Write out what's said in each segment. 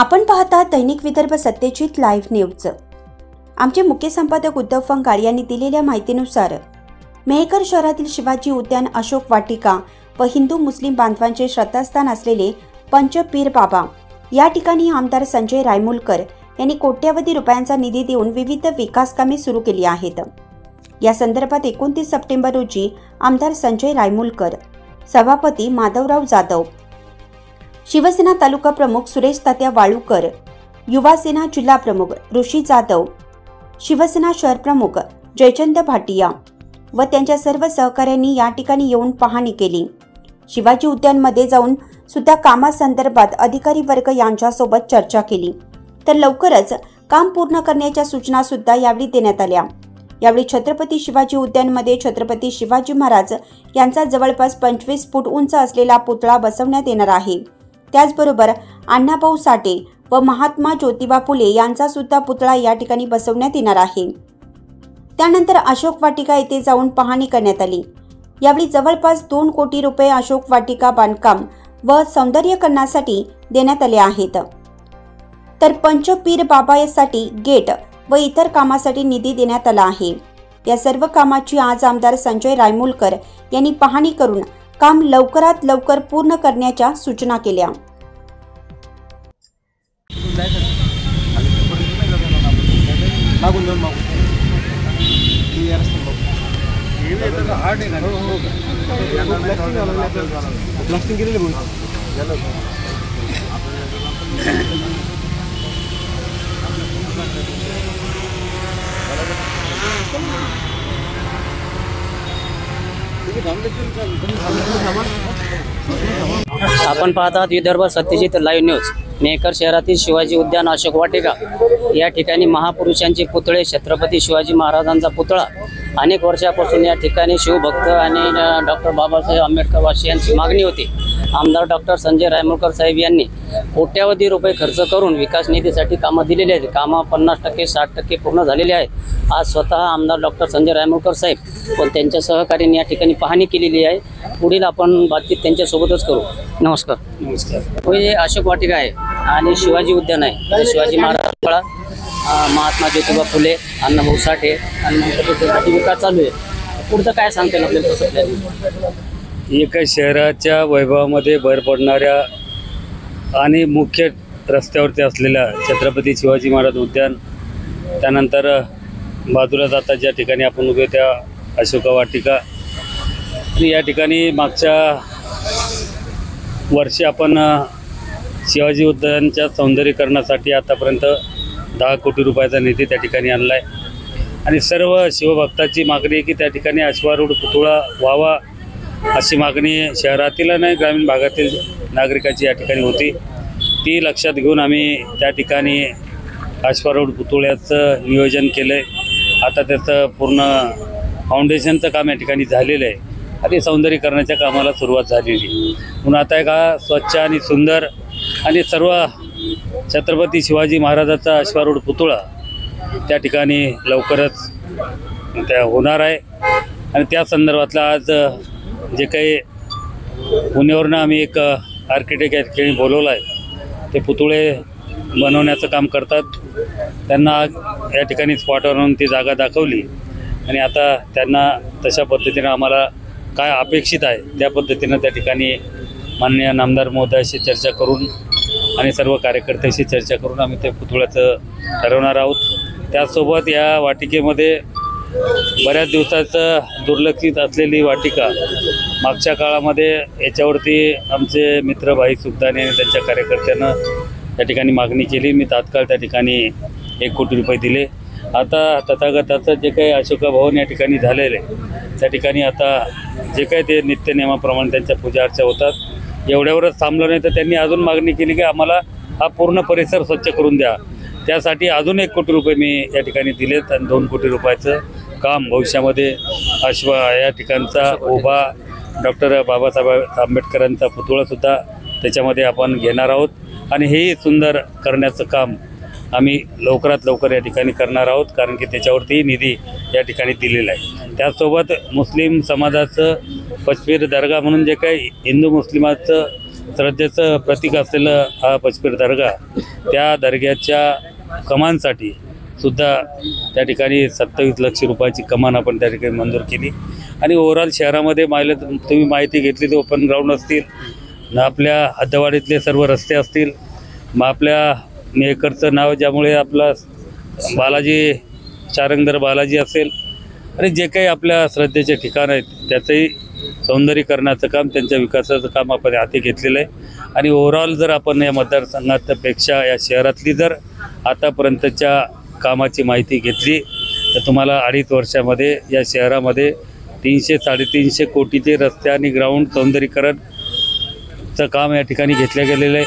आपण पाहता दैनिक Vidarbha Satyajit live news. आमचे मुख्य संपादक उद्धव फंगाळ यांनी दिलेल्या माहितीनुसार मेहकर शहरातील शिवाजी उद्यान, अशोक वाटिका व हिंदू मुस्लिम बांधवांचे श्रद्धास्थान असलेले पंचपीर बाबा या ठिकाणी आमदार संजय रायमुलकर यांनी कोट्यवधी रुपयांचा निधी देऊन विविध विकास कामे सुरू केली आहेत। या संदर्भात 29 सप्टेंबर रोजी आमदार संजय रायमुलकर, सभापती माधवराव जाधव, शिवसेना तालुका प्रमुख सुरेश तात्या वाळूकर, युवा सेना जिल्हा प्रमुख ऋषी जाधव, शिवसेना शहर प्रमुख जयचंद भाटिया व त्यांच्या सर्व सहकाऱ्यांनी या ठिकाणी येऊन पाहणी केली। शिवाजी उद्यानमध्ये जाऊन सुद्धा कामासंदर्भात अधिकारी वर्ग यांच्यासोबत चर्चा केली, तर लवकरच काम पूर्ण करण्याच्या सूचना सुद्धा यावेळी देण्यात आल्या। यावेळी छत्रपती शिवाजी उद्यानमध्ये छत्रपती शिवाजी महाराज यांचा जवळपास 25 फूट उंच असलेला पुतळा बसवण्यात येणार आहे। त्याचबरोबर अण्णाभाऊ साठे व महात्मा ज्योतिबा फुले यांचा सुद्धा पुतळा या ठिकाणी बसवण्यात येणार आहे। त्यानंतर अशोक वाटिका येथे जाऊन पाहणी करण्यात आली। यावेळी जवळपास 2 कोटी रुपये अशोक वाटिका बांधकाम व सौंदर्यीकरणासाठी देण्यात आले आहेत, तर पंचपीर बाबासाठी गेट व इतर कामासाठी निधी देण्यात आला आहे। या सर्व कामाची आज आमदार संजय रायमुलकर यांनी पाहणी करून काम लवकरात लवकर पूर्ण करण्याच्या सूचना केल्या। आपण पाहतात विदर्भ सत्यजित लाईव्ह न्यूज। मेहकर शहरातील शिवाजी उद्यान, अशोक वाटिका या ठिकाणी महापुरुषांचे पुतळे, छत्रपती शिवाजी महाराजांचा पुतळा अनेक वर्षापासून या ठिकाणी शिवभक्त आणि डॉक्टर बाबासाहेब आंबेडकर वासियांची मागणी होती। आमदार डॉक्टर संजय रायमुलकर साहेब यांनी कोट्यवधी रुपये खर्च करून विकास निधीसाठी कामं दिलेली आहेत। कामं 50%, 60% पूर्ण झालेले आहेत। आज स्वतः आमदार डॉक्टर संजय रायमुलकर साहेब व त्यांच्या सहकार्याने या ठिकाणी पाहणी केलेली आहे। पुढील आपण बातचीत त्यांच्यासोबतच करू। नमस्कार। नमस्कार। हे अशोक वाटिका आहे आणि शिवाजी उद्यान आहे। शिवाजी महाराज पुतळा, महात्मा ज्योतिबा फुले, अण्णाभाऊ साठे आणि विकास चालू आहे। पुढचं काय सांगते आपल्याला? एका शहराच्या वैभवामध्ये भर पडणाऱ्या आणि मुख्य रस्त्यावरती असलेल्या छत्रपती शिवाजी महाराज उद्यान, त्यानंतर बाजूला जाता ज्या ठिकाणी आपण उभे त्या अशोका वाटिका, आणि या ठिकाणी मागच्या वर्षी आपण शिवाजी उद्यानच्या सौंदर्यीकरणासाठी आतापर्यंत 10 कोटी रुपयाचा निधी त्या ठिकाणी आणला आहे। आणि सर्व शिवभक्ताची मागणी आहे की त्या ठिकाणी अश्वारूढ पुतळा व्हावा, अशी मागणी शहरातील नाही ग्रामीण भागातील नागरिकांची या ठिकाणी होती। ती लक्षात घेऊन आम्ही त्या ठिकाणी अश्वारूढ पुतळ्याचं नियोजन केलं आहे। आता त्याचं पूर्ण फाउंडेशनचं काम या ठिकाणी झालेलं आहे आणि सौंदर्यीकरणाच्या कामाला सुरुवात झालेली आहे। म्हणून आता का स्वच्छ आणि सुंदर आणि सर्व छत्रपती शिवाजी महाराजाचा अश्वारूढ पुतळा त्या ठिकाणी लवकरच त्या होणार आहे। आणि त्या संदर्भातला आज जे काही पुण्यावरून आम्ही एक आर्किटेक्ट या ठिकाणी बोलवलं आहे, ते पुतळे बनवण्याचं काम करतात। त्यांना या ठिकाणी स्पॉटवरून ती जागा दाखवली आणि आता त्यांना तशा पद्धतीनं आम्हाला काय अपेक्षित आहे त्या पद्धतीनं त्या ठिकाणी माननीय नामदार महोदयाशी चर्चा करून आणि सर्व कार्यकर्त्यांशी चर्चा करून आम्ही ते पुतळ्याचं ठरवणार आहोत। त्यासोबत या वाटिकेमध्ये बऱ्याच दिवसाचं दुर्लक्षित असलेली वाटिका, मागच्या काळामध्ये याच्यावरती आमचे मित्र भाई सुखदाने आणि त्यांच्या कार्यकर्त्यांना त्या ठिकाणी मागणी केली। मी तात्काळ त्या ठिकाणी 1 कोटी रुपये दिले। आता तथागताचं जे काही अशोका भवन या ठिकाणी झालेलं आहे, त्या ठिकाणी आता जे काही ते नित्यनियमाप्रमाणे त्यांच्या पूजा अर्चा होतात। एवढ्यावरच थांबलं नाही तर त्यांनी अजून मागणी केली की आम्हाला हा पूर्ण परिसर स्वच्छ करून द्या। त्यासाठी अजून 1 कोटी रुपये मी या ठिकाणी दिलेत आणि 2 कोटी रुपयाचं काम भविष्यामध्ये या ठिकाणचा उभा डॉक्टर बाबासाहेब आंबेडकरांचा पुतळासुद्धा त्याच्यामध्ये आपण घेणार आहोत। आणि हेही सुंदर करण्याचं काम आम्ही लवकरात लवकर या ठिकाणी करणार आहोत, कारण की त्याच्यावरती निधी या ठिकाणी दिलेला आहे। त्याचसोबत मुस्लिम समाजाचं 25 दर्गा म्हणून जे काही हिंदू मुस्लिमाचं श्रद्धेचं प्रतीक असलेलं हा पचपीर दर्गा, त्या दर्ग्याच्या कमानसाठी सुद्धा त्या ठिकाणी 27 लाख रुपयाची कमान आपण त्या ठिकाणी मंजूर केली. आणि ओव्हरऑल शहरामध्ये तुम्ही माहिती घेतली तर ओपन ग्राउंड असतील, आपल्या हद्दवाडीतले सर्व रस्ते असतील, मग आपल्या मेहकरचं नाव ज्यामुळे आपला बालाजी चारंगधर बालाजी असेल, आणि जे काही आपल्या श्रद्धेचे ठिकाण आहेत त्याचंही सौंदर्यीकरणाचं काम, त्यांच्या विकासाचं काम आपण हाती घेतलेलं आहे. आणि ओव्हरऑल जर आपण या मतदारसंघापेक्षा या शहरातली जर आतापर्यंतच्या कामाची माहिती घेतली तर तुम्हाला 2.5 वर्षामध्ये या शहरामध्ये 300-350 कोटीचे रस्ते आणि ग्राउंड सौंदर्यीकरणचं काम या ठिकाणी घेतलं गेलेलं आहे.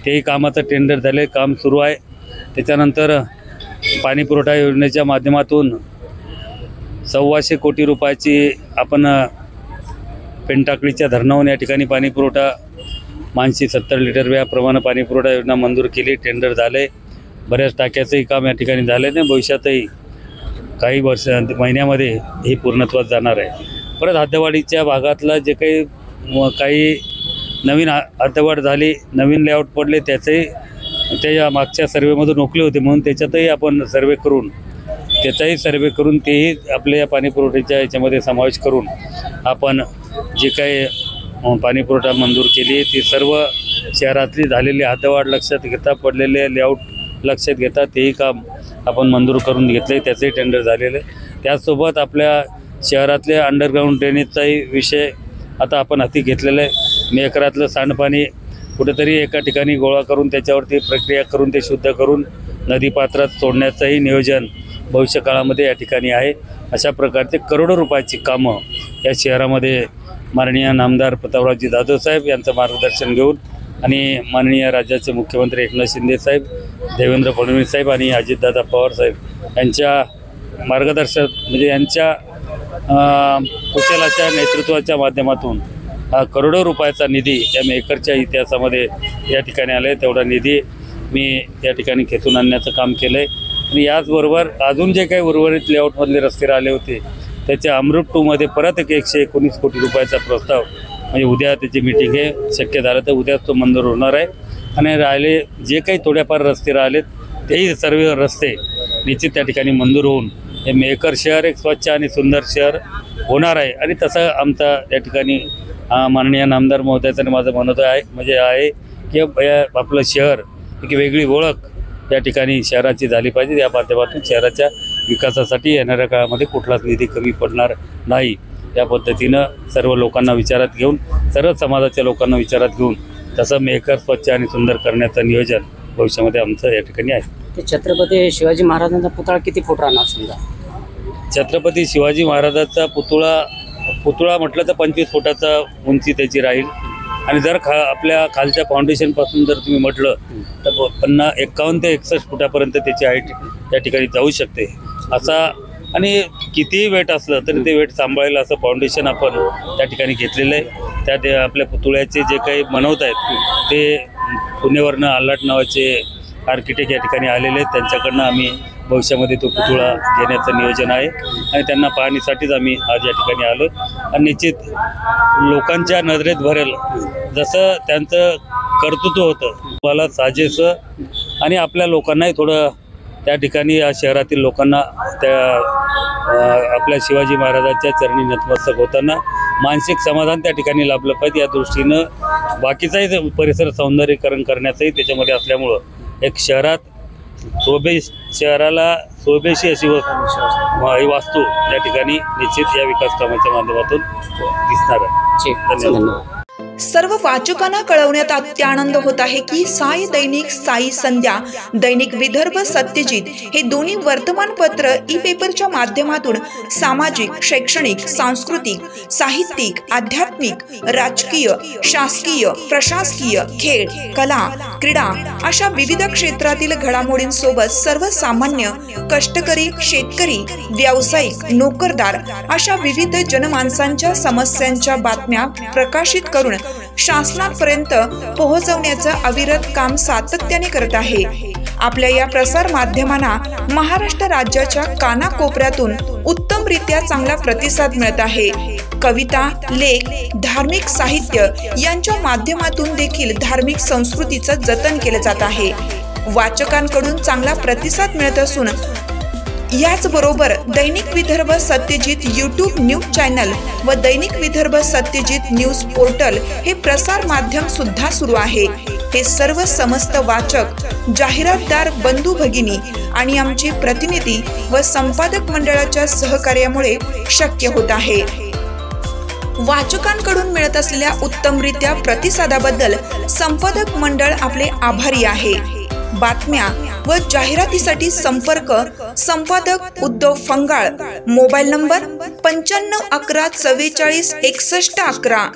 तेही कामाचं टेंडर झाले, काम सुरू आहे. त्याच्यानंतर पाणीपुरवठा योजनेच्या माध्यमातून 125 कोटी रुपयाची आपण पेनटाकळीच्या धरणावरून या ठिकाणी पाणीपुरवठा मानसी 70 लिटर याप्रमाणे पाणीपुरवठा योजना मंजूर केली, टेंडर झाले. बऱ्याच टाक्याचंही काम या ठिकाणी झाले नाही. भविष्यातही काही महिन्यामध्ये ही पूर्णत्वास जाणार आहे. परत हद्दवाडीच्या भागातला जे काही नवीन हद्दवाढ झाली, नवीन लेआउट पडले, त्याच्या मागच्या सर्वेमधून नोकले होते, म्हणून त्याच्यातही आपण त्याचाही सर्वे करून तेही आपल्या या पाणीपुरवठ्याच्या याच्यामध्ये समावेश करून आपण जे काही पाणीपुरवठा मंजूर केली ती सर्व शहरातली झालेली हद्दवाढ लक्षात घेता, पडलेले लेआउट लक्षात घेता तेही काम आपण मंजूर करून घेतले, त्याचंही टेंडर झालेलं आहे. त्याचसोबत आपल्या शहरातले अंडरग्राऊंड ड्रेनेजचाही विषय आता आपण हाती घेतलेला आहे. मेहकरातलं सांडपाणी कुठेतरी एका ठिकाणी गोळा करून त्याच्यावरती प्रक्रिया करून ते शुद्ध करून नदीपात्रात सोडण्याचंही नियोजन भविष्यकाळामध्ये या ठिकाणी आहे. अशा प्रकारचे करोडो रुपयाची कामं या शहरामध्ये माननीय नामदार प्रतापरावजी जाधव साहेब यांचं मार्गदर्शन घेऊन आणि माननीय राज्याचे मुख्यमंत्री एकनाथ शिंदे साहेब, देवेंद्र फडणवीस साहेब आणि अजितदादा पवार साहेब यांच्या मार्गदर्शन म्हणजे यांच्या कुशलाच्या नेतृत्वाच्या माध्यमातून हा करोडो रुपयाचा निधी या मेहकरच्या इतिहासामध्ये या ठिकाणी आला आहे. तेवढा निधी मी या ठिकाणी खेचून आणण्याचं काम केलं आहे. आणि याचबरोबर अजून जे काही उर्वरित लेआउटमधले रस्ते राहिले होते त्याच्या अमृत 2मध्ये परत 119 कोटी रुपयाचा प्रस्ताव, म्हणजे उद्या त्याची मीटिंग आहे, शक्य झालं तर उद्याच तो मंजूर होणार आहे. आणि राहिले जे काही थोड्याफार रस्ते राहिलेत तेही सर्व रस्ते निश्चित त्या ठिकाणी मंजूर होऊन हे मेहकर शहर एक स्वच्छ आणि सुंदर शहर होणार आहे. आणि तसं आमचा या ठिकाणी माननीय नामदार महोदयाचं माझं म्हणणं आहे की आपलं शहर एक वेगळी ओळख या ठिकाणी शहराची झाली पाहिजे. या माध्यमातून शहराच्या विकासासाठी येणाऱ्या काळामध्ये कुठलाच निधी कमी पडणार नाही. या पद्धतीनं सर्व लोकांना विचारात घेऊन, सर्व समाजाच्या लोकांना विचारात घेऊन तसं मेहकर स्वच्छ आणि सुंदर करण्याचं नियोजन भविष्यामध्ये आमचं या ठिकाणी आहे. ते छत्रपती शिवाजी महाराजांचा पुतळा किती फूट राहणार समजा? छत्रपती शिवाजी महाराजांचा पुतळा म्हटलं तर 25 फुटाचा उंची त्याची राहील. आणि जर आपल्या खालच्या फाउंडेशनपासून जर तुम्ही म्हटलं तर 51 ते 61 फुटापर्यंत त्याची हाईट त्या ठिकाणी जाऊ शकते असा. आणि कितीही वेट असलं तरी ते वेट सांभाळायला असं फाउंडेशन आपण त्या ठिकाणी घेतलेलं आहे. त्यात आपल्या पुतळ्याचे जे काही बनवत आहेत ते पुणेवरनं आल्हाट नावाचे आर्किटेक्ट या ठिकाणी आलेले आहेत. त्यांच्याकडनं आम्ही भविष्यामध्ये तो पुतळा घेण्याचं नियोजन आहे आणि त्यांना पाहणीसाठीच आम्ही आज या ठिकाणी आलो. आणि निश्चित लोकांच्या नजरेत भरेल जसं त्यांचं कर्तृत्व होतं मला साजेसं, आणि आपल्या लोकांनाही थोडं त्या ठिकाणी या शहरातील लोकांना त्या आपल्या शिवाजी महाराजांच्या चरणी नतमस्तक होताना मानसिक समाधान त्या ठिकाणी लाभलं पाहिजे. या दृष्टीनं बाकीचाही परिसर सौंदर्यीकरण करण्याचंही त्याच्यामध्ये असल्यामुळं एक शहराला शोभेशी अशी वास्तू त्या ठिकाणी निश्चित या विकास कामाच्या माध्यमातून दिसणार आहे. धन्यवाद. सर्व वाचकांना कळवण्यात अत्यानंद होत आहे की साई दैनिक, साई संध्या, दैनिक विदर्भ सत्यजित हे दोन्ही वर्तमानपत्र ई पेपरच्या माध्यमातून सामाजिक, शैक्षणिक, सांस्कृतिक, साहित्यिक, आध्यात्मिक, राजकीय, शासकीय, प्रशासकीय, खेळ, कला, क्रीडा अशा विविध क्षेत्रातील घडामोडींसोबत सर्वसामान्य, कष्टकरी, शेतकरी, व्यावसायिक, नोकरदार अशा विविध जनमानसांच्या समस्यांच्या बातम्या प्रकाशित करून शासनापर्यंत पोहोचवण्याचं अविरत काम सातत्याने करत आहे. आपल्या या प्रसार माध्यमांना महाराष्ट्र राज्याच्या कानाकोपऱ्यातून उत्तमरित्या चांगला प्रतिसाद मिळत आहे. कविता, लेख, धार्मिक साहित्य यांच्या माध्यमातून देखील धार्मिक संस्कृतीचं जतन केलं जात आहे. वाचकांकडून चांगला प्रतिसाद मिळत असून याचबरोबर दैनिक Vidarbha Satyajit YouTube news channel व दैनिक विदर्भ सत्यजित न्यूज पोर्टल हे प्रसार माध्यम सुद्धा सुरू आहे. हे सर्व समस्त वाचक, जाहिरातदार, बंधू भगिनी आणि आमचे प्रतिनिधी व संपादक मंडळाच्या सहकार्यामुळे शक्य होत आहे. वाचकांकडून मिळत असलेल्या उत्तमरित्या प्रतिसादाबद्दल संपादक मंडळ आपले आभारी आहे. बातम्या व जाहिरातीसाठी संपर्क संपादक उद्धव फंगाळ, मोबाईल नंबर 95 11 44 61 11.